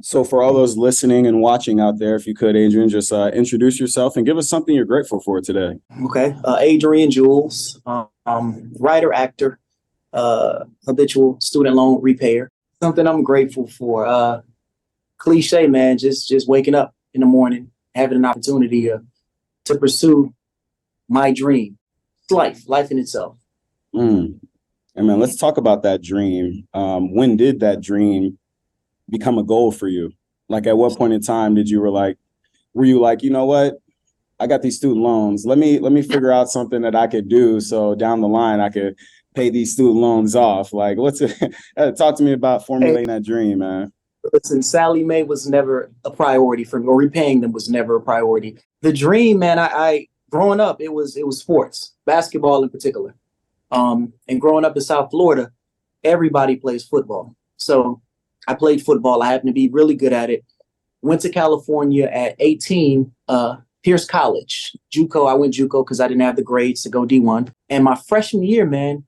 So for all those listening and watching out there, if you could, Adrian, just introduce yourself and give us something you're grateful for today. Okay. Adrian, Jules, writer, actor, habitual student loan repayer. Something I'm grateful for. Cliche, man, just waking up in the morning, having an opportunity to pursue my dream. It's life in itself. Mm. And man, let's talk about that dream. When did that dream become a goal for you? Like at what point in time were you like, you know what? I got these student loans. Let me figure out something that I could do so down the line I could pay these student loans off. Like what's it? Talk to me about Hey, formulating that dream, man. listen, Sally Mae was never a priority for me, or repaying them was never a priority. The dream, man, I growing up, it was sports, basketball in particular. And growing up in South Florida, everybody plays football. So I played football. I happened to be really good at it. Went to California at 18, Pierce College, JUCO. I went JUCO because I didn't have the grades to go D1. And my freshman year, man,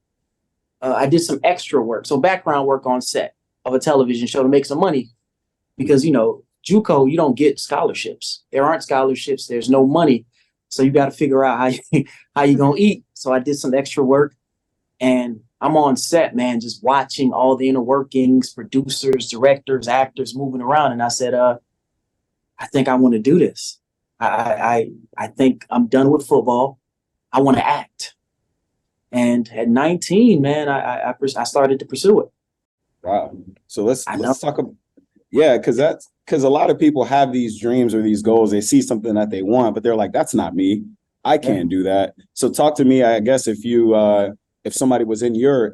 I did some extra work. So background work on set of a television show to make some money because, JUCO, you don't get scholarships. There aren't scholarships. There's no money. So you got to figure out how you going to eat. So I did some extra work and I'm on set, man, just watching all the inner workings, producers, directors, actors moving around. And I said, I think I want to do this. I think I'm done with football. I want to act. And at 19, man, I started to pursue it. Wow. So I know. let's talk about yeah, because a lot of people have these dreams or these goals. They see something that they want, but they're like, that's not me. I Yeah. can't do that. So talk to me, I guess, if somebody was in your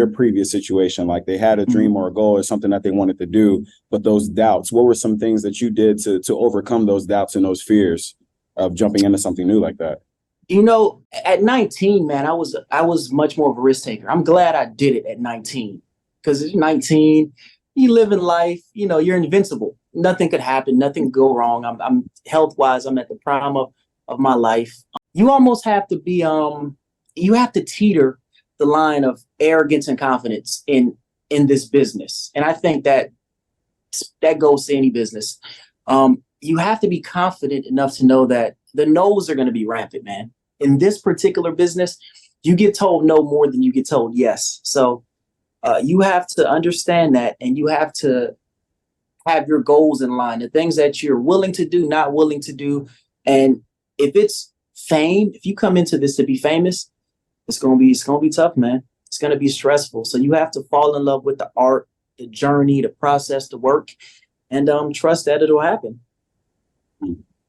previous situation, like they had a dream or a goal or something that they wanted to do, but those doubts, what were some things that you did to overcome those doubts and those fears of jumping into something new like that? At 19, man, I was much more of a risk taker. I'm glad I did it at 19 because at 19, you live in life, you're invincible. Nothing could happen, nothing could go wrong. I'm health wise, I'm at the prime of my life. You almost have to be you have to teeter the line of arrogance and confidence in this business. And I think that goes to any business. You have to be confident enough to know that the no's are going to be rampant, man. In this particular business, you get told no more than you get told yes. So you have to understand that, and you have to have your goals in line, the things that you're willing to do, not willing to do. And if it's fame, if you come into this to be famous, it's gonna be tough, man. It's gonna be stressful. So you have to fall in love with the art, the journey, the process, the work, and trust that it'll happen.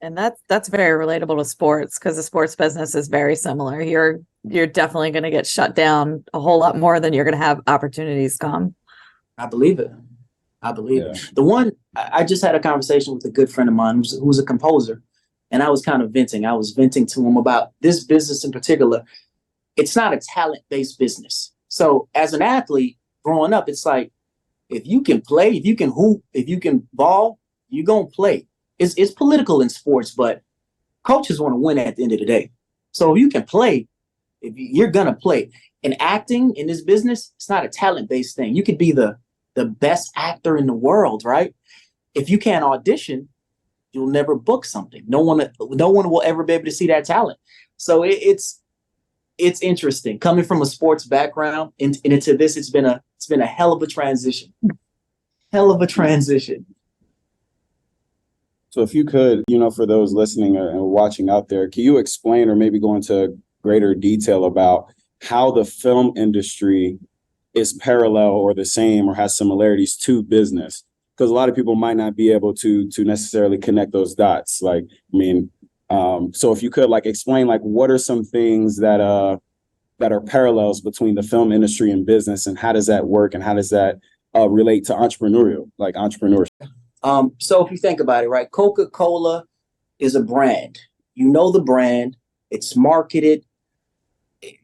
And that's very relatable to sports because the sports business is very similar. You're definitely going to get shut down a whole lot more than you're going to have opportunities come. I believe it. I believe Yeah. it. I just had a conversation with a good friend of mine who's a composer, and I was kind of venting. I was venting to him about this business in particular. It's not a talent-based business. So as an athlete growing up, it's like if you can play, if you can hoop, if you can ball, you're gonna play. It's political in sports, but coaches want to win at the end of the day. So if you can play, you're gonna play. And acting in this business, it's not a talent-based thing. You could be the best actor in the world, right? If you can't audition, you'll never book something. No one will ever be able to see that talent. So it's interesting coming from a sports background and into this. It's been a hell of a transition. Hell of a transition. So if you could, for those listening and watching out there, can you explain or maybe go into greater detail about how the film industry is parallel or the same or has similarities to business? Because a lot of people might not be able to necessarily connect those dots. So if you could explain what are some things that are parallels between the film industry and business, and how does that work, and how does that relate to entrepreneurship? So if you think about it, right, Coca-Cola is a brand. You know the brand. It's marketed.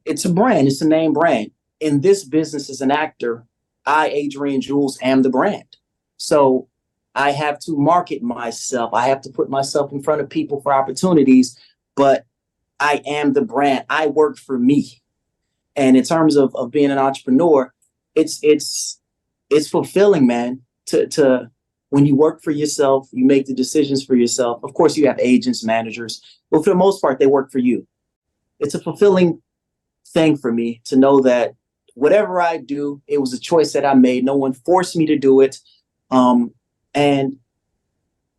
It's a brand. It's a name brand. In this business as an actor, Adrian Jules, am the brand. So I have to market myself. I have to put myself in front of people for opportunities, but I am the brand. I work for me. And in terms of being an entrepreneur, it's fulfilling, man, to when you work for yourself, you make the decisions for yourself. Of course, you have agents, managers, but for the most part, they work for you. It's a fulfilling thing for me to know that whatever I do, it was a choice that I made. No one forced me to do it. And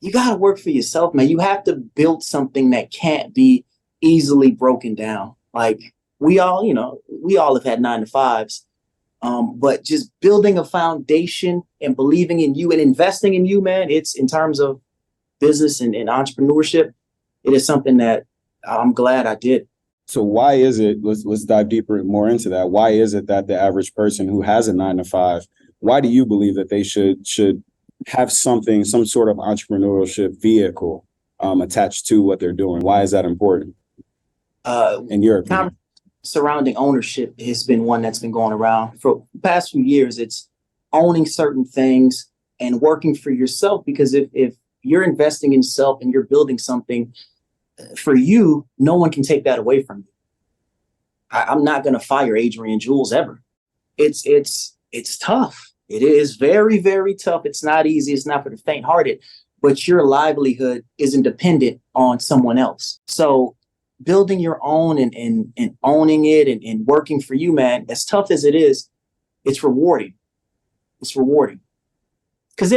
you got to work for yourself, man. You have to build something that can't be easily broken down. Like we all have had 9-to-5s. But just building a foundation and believing in you and investing in you, man, it's in terms of business and entrepreneurship, it is something that I'm glad I did. So why is it, let's dive deeper more into that. Why is it that the average person who has a 9-to-5, why do you believe that they should have some sort of entrepreneurship vehicle attached to what they're doing? Why is that important? In your opinion? Surrounding ownership has been one that's been going around for the past few years. It's owning certain things and working for yourself, because if you're investing in self and you're building something for you, no one can take that away from you. I'm not going to fire Adrian Jules ever. It's tough. It is very, very tough. It's not easy. It's not for the faint-hearted, but your livelihood isn't dependent on someone else. So building your own and owning it and working for you, man, as tough as it is, it's rewarding. It's rewarding. Because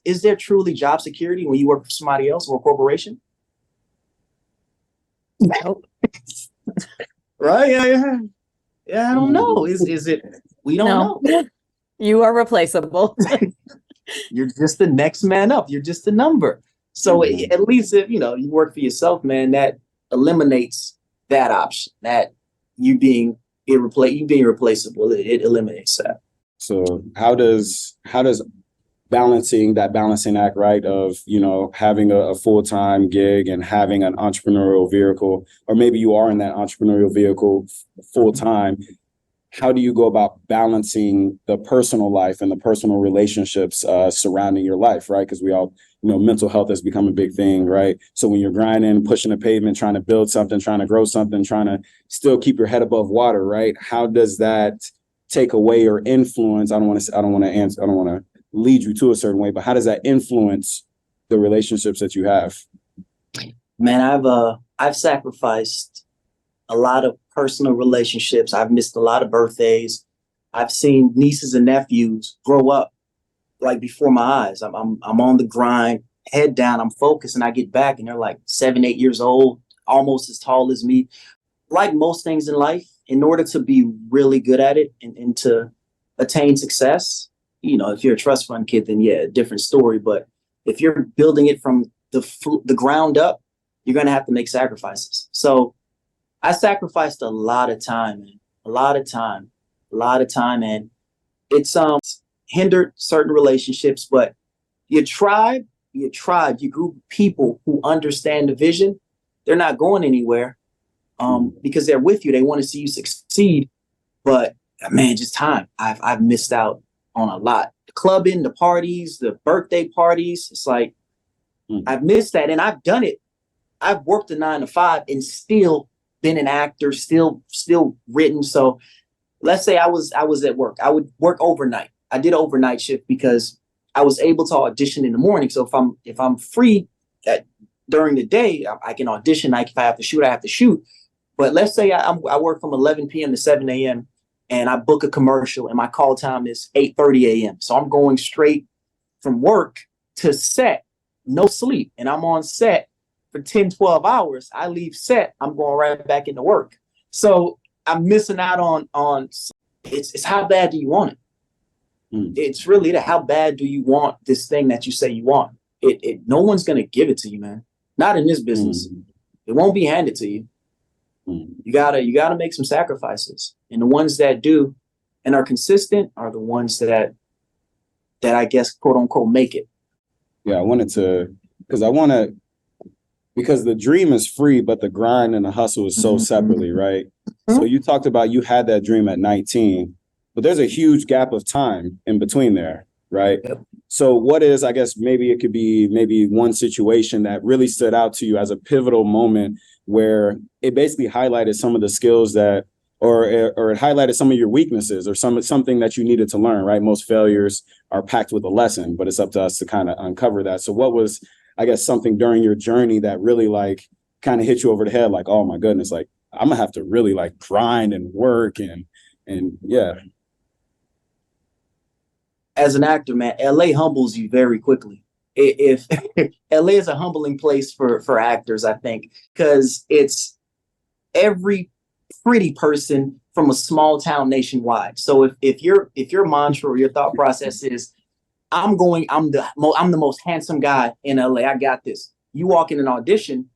is there truly job security when you work for somebody else or a corporation? Nope. Right? Yeah, I don't know. Is it? We don't know. You are replaceable. You're just the next man up. You're just a number. So at least if you work for yourself, man, that eliminates that option, that you being irreplaceable. It eliminates that. So how does balancing act, right, of having a full-time gig and having an entrepreneurial vehicle, or maybe you are in that entrepreneurial vehicle full-time, how do you go about balancing the personal life and the personal relationships surrounding your life, right? Because we all, mental health has become a big thing, right? So when you're grinding, pushing the pavement, trying to build something, trying to grow something, trying to still keep your head above water, right? How does that take away or influence? I don't want to lead you to a certain way, but how does that influence the relationships that you have? Man, I've sacrificed a lot of personal relationships. I've missed a lot of birthdays. I've seen nieces and nephews grow up like before my eyes. I'm on the grind, head down, I'm focused, and I get back and they're like 7, 8 years old, almost as tall as me. Like most things in life, in order to be really good at it and to attain success, if you're a trust fund kid, then yeah, different story. But if you're building it from the ground up, you're going to have to make sacrifices. So I sacrificed a lot of time, man. A lot of time. And it's hindered certain relationships, but your tribe, your group of people who understand the vision, they're not going anywhere because they're with you. They want to see you succeed. But man, just time. I've missed out on a lot. The clubbing, the parties, the birthday parties. It's like I've missed that, and I've done it. I've worked a 9-to-5 and still been an actor, still written. So let's say I was at work. I would work overnight. I did an overnight shift because I was able to audition in the morning. So if I'm free during the day, I can audition. If I have to shoot, I have to shoot. But let's say I work from 11 p.m. to 7 a.m. and I book a commercial and my call time is 8:30 a.m. So I'm going straight from work to set, no sleep. And I'm on set for 10, 12 hours. I leave set, I'm going right back into work. So I'm missing out on it's how bad do you want it? It's really how bad do you want this thing that you say you want? No one's going to give it to you, man. Not in this business. It won't be handed to you. You gotta make some sacrifices. And the ones that do and are consistent are the ones that I guess, quote unquote, make it. Yeah, because the dream is free, but the grind and the hustle is so separately, right? So you talked about you had that dream at 19, but there's a huge gap of time in between there, right? Yep. So what is, I guess, maybe it could be one situation that really stood out to you as a pivotal moment where it basically highlighted some of the skills or it highlighted some of your weaknesses or something that you needed to learn, right? Most failures are packed with a lesson, but it's up to us to kind of uncover that. So what was, I guess, something during your journey that really like kind of hit you over the head? Like, oh my goodness, like I'm gonna have to really like grind and work and yeah. As an actor, man, LA humbles you very quickly. If LA is a humbling place for actors, I think, because it's every pretty person from a small town nationwide. So if your mantra or your thought process is I'm the most handsome guy in LA, I got this. You walk in an audition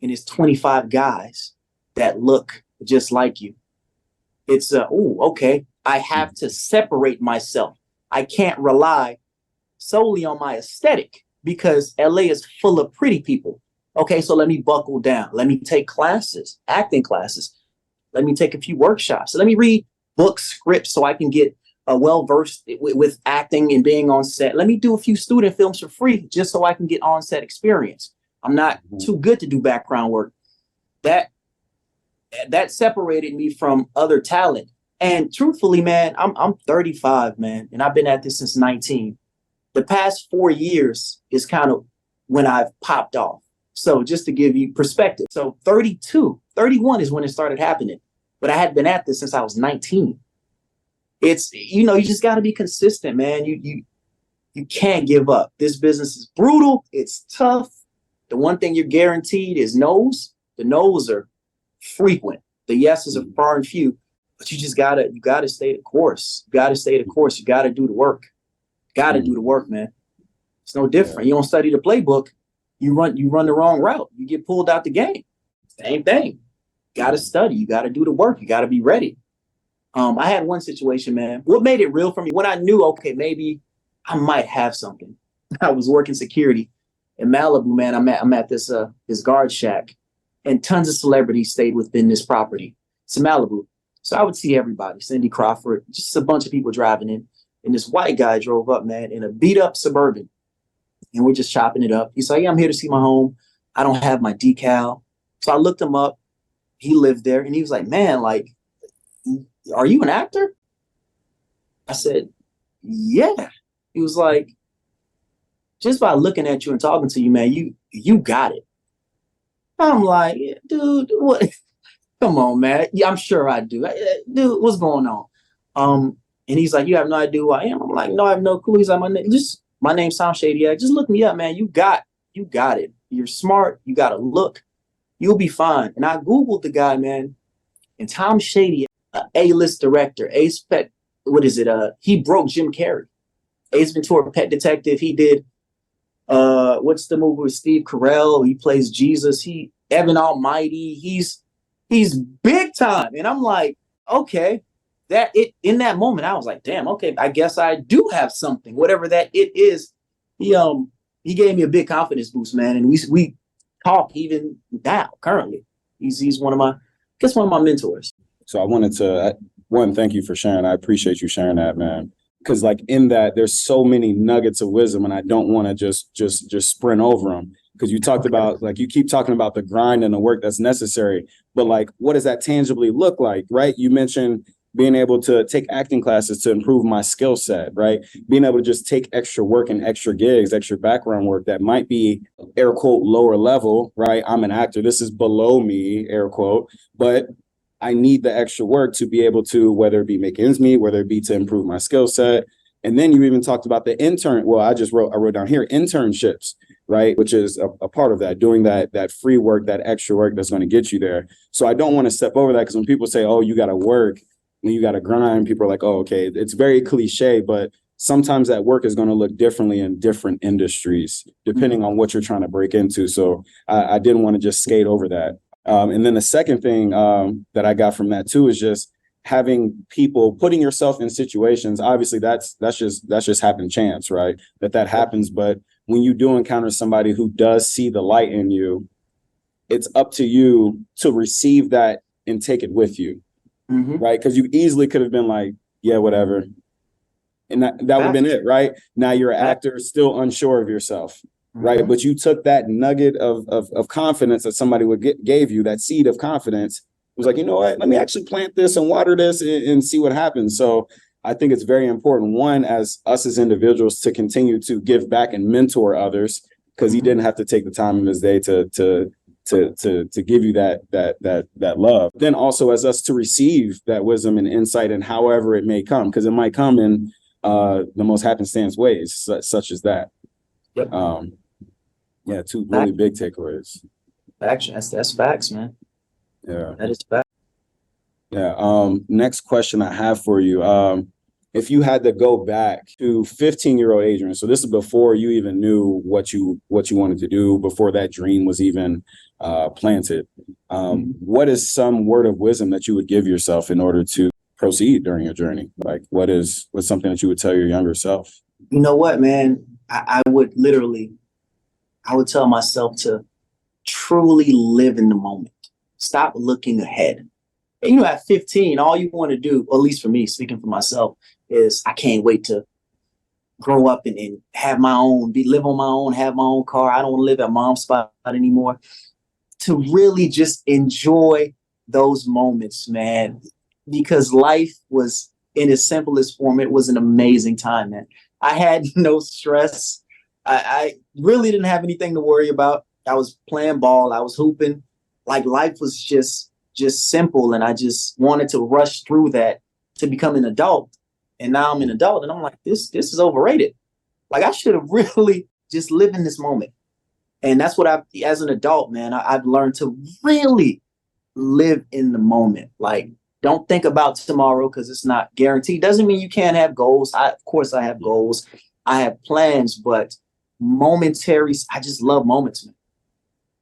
and it's 25 guys that look just like you. It's okay. I have to separate myself. I can't rely solely on my aesthetic because LA is full of pretty people. Okay, so let me buckle down. Let me take classes, acting classes. Let me take a few workshops. Let me read books, scripts, so I can get well-versed with acting and being on set. Let me do a few student films for free just so I can get on-set experience. I'm not too good to do background work. That separated me from other talent. And truthfully, man, I'm 35, man, and I've been at this since 19. The past 4 years is kind of when I've popped off. So just to give you perspective. So 31 is when it started happening. But I had been at this since I was 19. It's, you just got to be consistent, man. You can't give up. This business is brutal. It's tough. The one thing you're guaranteed is no's. The no's are frequent. The yeses are far and few. But you gotta stay the course. You gotta stay the course. You gotta do the work. Gotta do the work, man. It's no different. You don't study the playbook. You run the wrong route. You get pulled out the game. Same thing. Gotta study. You gotta do the work. You gotta be ready. I had one situation, man. What made it real for me when I knew, okay, maybe I might have something. I was working security in Malibu, man. I'm at this guard shack, and tons of celebrities stayed within this property. It's in Malibu. So I would see everybody, Cindy Crawford, just a bunch of people driving in. And this white guy drove up, man, in a beat up Suburban. And we're just chopping it up. He's like, yeah, I'm here to see my home. I don't have my decal. So I looked him up. He lived there. And he was like, man, like, are you an actor? I said, yeah. He was like, just by looking at you and talking to you, man, you got it. I'm like, dude, what? Come on, man. Yeah, I'm sure I do. Dude, what's going on? And he's like, you have no idea who I am. I'm like, no, I have no clue. He's like, my name sounds shady. Just look me up, man. You got it. You're smart. You got to look. You'll be fine. And I Googled the guy, man. And Tom Shady, A-list director, he broke Jim Carrey. Ace Ventura, Pet Detective. He did, what's the movie with Steve Carell? He plays Jesus. Evan Almighty. He's big time. And I'm like, okay, in that moment, I was like, damn, okay, I guess I do have something, whatever that it is. He gave me a big confidence boost, man. And we talk even now, currently. He's one of my mentors. So I wanted to, thank you for sharing. I appreciate you sharing that, man. Because like in that, there's so many nuggets of wisdom, and I don't want to just sprint over them. Because you talked about, like, you keep talking about the grind and the work that's necessary, but like, what does that tangibly look like, right? You mentioned being able to take acting classes to improve my skill set, right? Being able to just take extra work and extra gigs, extra background work that might be air quote lower level, right? I'm an actor. This is below me, air quote, but I need the extra work to be able to, whether it be make ends meet, whether it be to improve my skill set. And then you even talked about the intern. Well, I wrote down here internships, right? Which is a part of that, doing that free work, that extra work that's going to get you there. So I don't want to step over that, because when people say, oh, you got to work and you got to grind, people are like, oh, okay, it's very cliche, but sometimes that work is going to look differently in different industries, depending on what you're trying to break into. So I didn't want to just skate over that. And then the second thing that I got from that too is just having people, putting yourself in situations. Obviously that's just happen chance, right? That happens. But when you do encounter somebody who does see the light in you, it's up to you to receive that and take it with you, right? Because you easily could have been like, yeah, whatever. And that would have been it, right? Now you're an actor, still unsure of yourself, right? But you took that nugget of confidence that somebody gave you, that seed of confidence, was like, you know what, let me actually plant this and water this and see what happens. So I think it's very important, one, as us as individuals, to continue to give back and mentor others, because he didn't have to take the time of his day to give you that love. Then also as us to receive that wisdom and insight, and however it may come, because it might come in the most happenstance ways, such as that. Yep. Yeah, two really big takeaways. Action. That's facts, man. Yeah. That is facts. Yeah. Next question I have for you. If you had to go back to 15-year-old Adrian, so this is before you even knew what you wanted to do, before that dream was even planted, what is some word of wisdom that you would give yourself in order to proceed during your journey? Like, what's something that you would tell your younger self? You know what, man? I would tell myself to truly live in the moment. Stop looking ahead. And, at 15, all you want to do, or at least for me, speaking for myself, is I can't wait to grow up and have my own, live on my own, have my own car. I don't want to live at mom's spot anymore. To really just enjoy those moments, man, because life was, in its simplest form, it was an amazing time, man. I had no stress. I really didn't have anything to worry about. I was playing ball. I was hooping. Like, life was just simple, and I just wanted to rush through that to become an adult. And now I'm an adult, and I'm like, this is overrated. Like, I should have really just lived in this moment. And that's what as an adult, man, I've learned to really live in the moment. Like, don't think about tomorrow, because it's not guaranteed. Doesn't mean you can't have goals. Of course I have goals. I have plans, but momentary, I just love moments, man.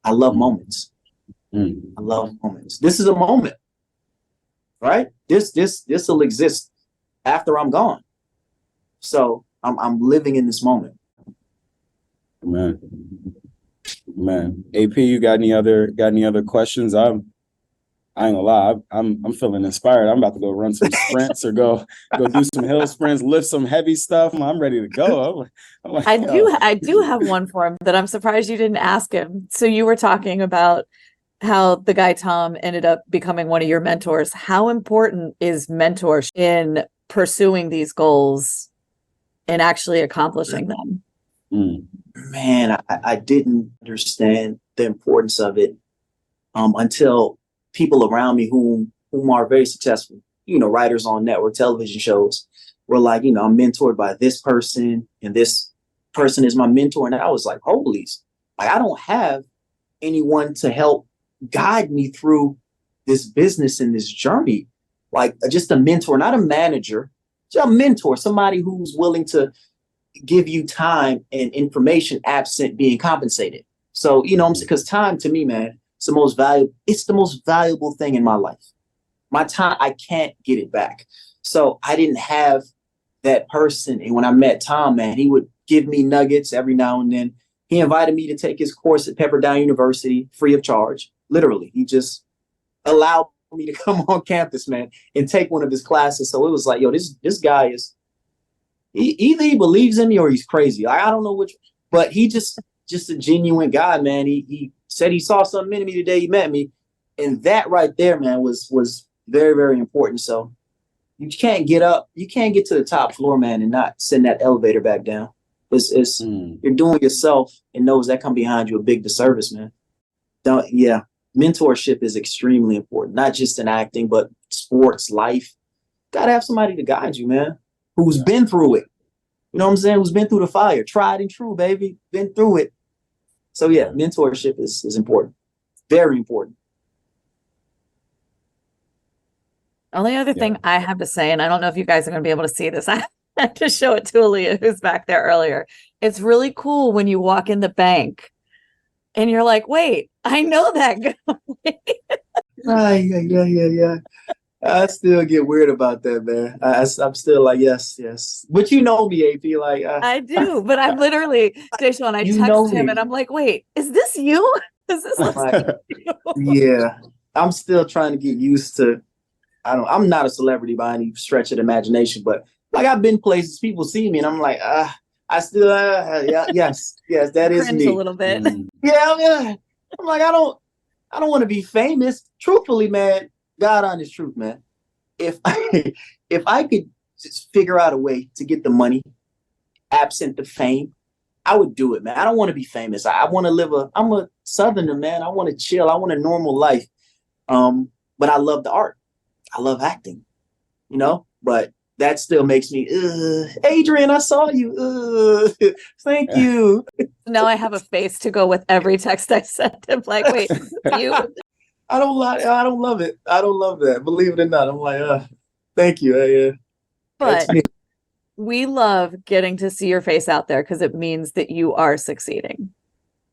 I love moments. I love moments. This is a moment, right? This will exist after I'm gone. So I'm living in this moment. Man. AP, you got any other questions? I ain't gonna lie, I'm feeling inspired. I'm about to go run some sprints or go do some hill sprints, lift some heavy stuff. I'm ready to go. I'm like, I do have one for him that I'm surprised you didn't ask him. So you were talking about how the guy Tom ended up becoming one of your mentors. How important is mentorship in pursuing these goals and actually accomplishing them? Man, I didn't understand the importance of it until people around me whom are very successful, writers on network television shows, were like, I'm mentored by this person, and this person is my mentor. And I was like, holy, like, I don't have anyone to help guide me through this business and this journey. Like, just a mentor, not a manager, just a mentor, somebody who's willing to give you time and information absent being compensated. So, because time, to me, man, it's the most valuable thing in my life. My time, I can't get it back. So I didn't have that person. And when I met Tom, man, he would give me nuggets every now and then. He invited me to take his course at Pepperdine University free of charge. Literally, he just allowed me to come on campus, man, and take one of his classes. So it was like, yo, this guy is, either he believes in me or he's crazy. I don't know which, but he just a genuine guy, man. He said he saw something in me the day he met me. And that right there, man, was very, very important. So you can't get to the top floor, man, and not send that elevator back down. You're doing yourself, and those that come behind you a big disservice, man. Mentorship is extremely important, not just in acting, but sports, life. Gotta have somebody to guide you, man, who's been through it. You know what I'm saying? Who's been through the fire, tried and true, baby, been through it. So yeah, mentorship is important, very important. Only other thing I have to say, and I don't know if you guys are going to be able to see this, I had to show it to Aaliyah, who's back there earlier. It's really cool when you walk in the bank and you're like, wait, I know that guy. Yeah. I still get weird about that, man. I'm still like, yes. But you know me, AP. Like, I do, but I'm literally, Deshaun, I text him and I'm like, wait, is this you? Is this like, you? Yeah, I'm still trying to get used to. I'm not a celebrity by any stretch of the imagination, but like, I've been places, people see me, and I'm like, I still, yes, that is me. A little bit. Yeah. I'm like, I don't want to be famous. Truthfully, man, God honest truth, man. If I if I could just figure out a way to get the money absent the fame, I would do it, man. I don't want to be famous. I want to I'm a southerner, man. I want to chill. I want a normal life. But I love the art. I love acting, but that still makes me, Adrian, I saw you. Thank you. Now I have a face to go with every text I sent him. Like, wait, you? I don't love it. I don't love that. Believe it or not. I'm like, thank you. But we love getting to see your face out there because it means that you are succeeding.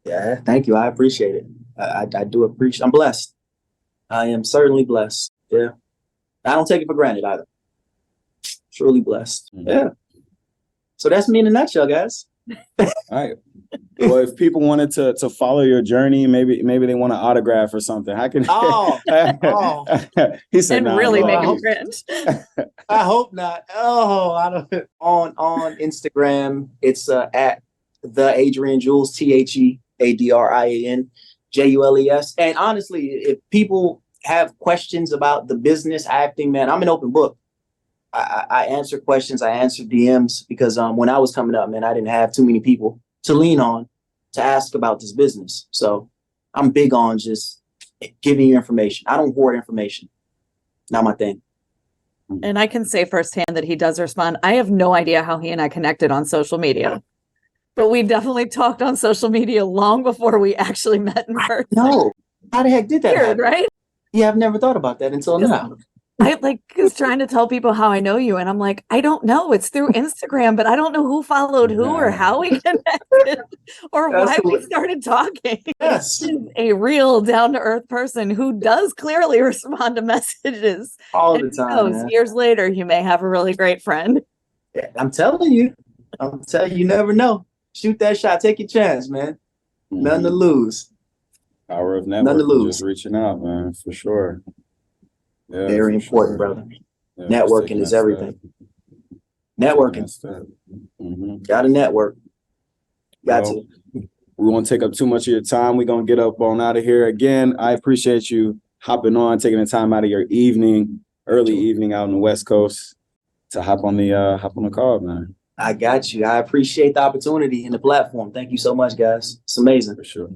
Yeah, thank you. I appreciate it. I do appreciate. I'm blessed. I am certainly blessed. Yeah, I don't take it for granted either. Truly blessed. Yeah. So that's me in a nutshell, guys. All right. Well, if people wanted to follow your journey, maybe they want an autograph or something. How can? Oh. He said, And nah, really bro. make him cringe. I hope not. Oh, I don't. On Instagram, it's at the Adrian Jules, TheAdrian Jules. And honestly, if people have questions about the business acting, man, I'm an open book. I answer questions. I answer DMs because when I was coming up, man, I didn't have too many people to lean on to ask about this business. So I'm big on just giving you information. I don't hoard information. Not my thing. And I can say firsthand that he does respond. I have no idea how he and I connected on social media, but we definitely talked on social media long before we actually met in person. No, how the heck did that Weird, happen? right? Yeah, I've never thought about that until now. I was trying to tell people how I know you, and I'm like, I don't know. It's through Instagram, but I don't know who followed who or how we connected or why we started talking. Yes. He's a real down-to-earth person who does clearly respond to messages. All And the time. who knows, Man. years later, you may have a really great friend. Yeah, I'm telling you, you never know. Shoot that shot. Take your chance, man. Nothing to lose. Power of Nothing to networking, lose. just reaching out, man, for sure. Yeah, Very important, brother. Yeah, networking is everything. Networking. Got to network. Got to. We won't take up too much of your time. We're going to get up on out of here. Again, I appreciate you hopping on, taking the time out of your early evening out on the West Coast to hop on the call, man. I got you. I appreciate the opportunity and the platform. Thank you so much, guys. It's amazing. For sure.